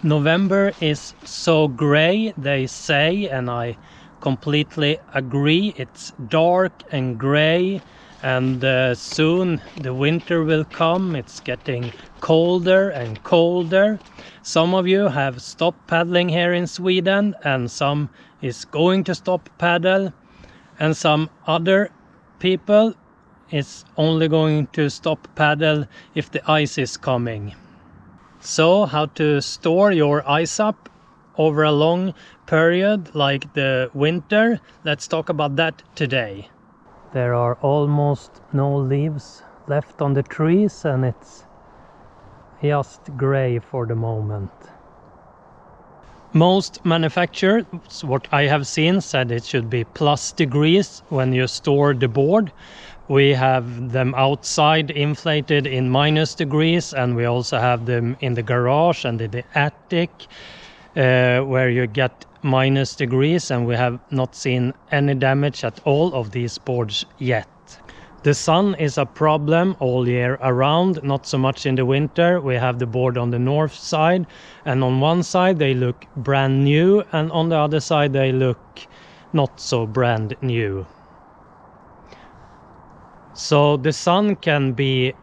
November is so gray, they say, and I completely agree. It's dark and gray, and soon the winter will come. It's getting colder and colder. Some of you have stopped paddling here in Sweden, and some is going to stop paddle, and some other people is only going to stop paddle if the ice is coming. So how to store your iSUP over a long period like the winter? Let's talk about that today. There are almost no leaves left on the trees, and it's just gray for the moment. Most manufacturers, what I have seen, said it should be plus degrees when you store the board. We have them outside inflated in minus degrees, and we also have them in the garage and in the attic where you get minus degrees, and we have not seen any damage at all of these boards yet. The sun is a problem all year around, not so much in the winter. We have the board on the north side, and on one side they look brand new, and on the other side they look not so brand new. So the sun can be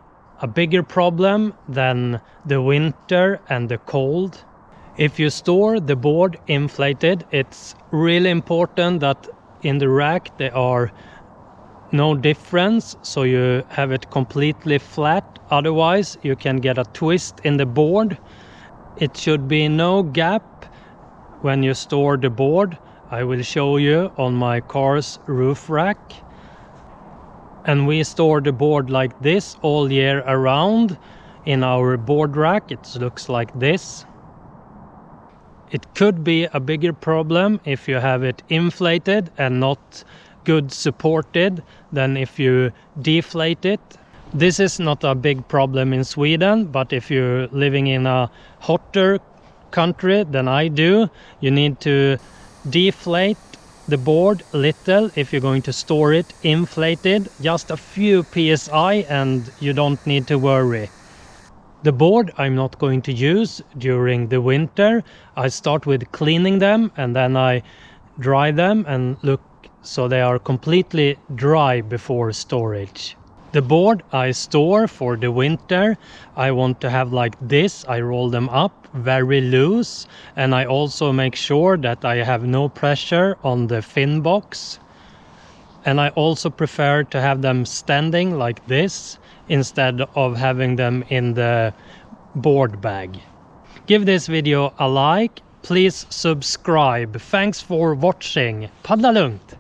a bigger problem than the winter and the cold. If you store the board inflated, it's really important that in the rack there are no difference, so you have it completely flat. Otherwise you can get a twist in the board. It should be no gap when you store the board. I will show you on my car's roof rack. And we store the board like this all year around in our board rack. It looks like this. It could be a bigger problem if you have it inflated and not good supported than if you deflate it. This is not a big problem in Sweden, but if you're living in a hotter country than I do, you need to deflate the board little if you're going to store it inflated, just a few psi, and you don't need to worry. The board I'm not going to use during the winter. I start with cleaning them, and then I dry them and look so they are completely dry before storage. The board I store for the winter, I want to have like this. I roll them up very loose, and I also make sure that I have no pressure on the fin box. And I also prefer to have them standing like this instead of having them in the board bag. Give this video a like, please subscribe. Thanks for watching. Paddla lugnt!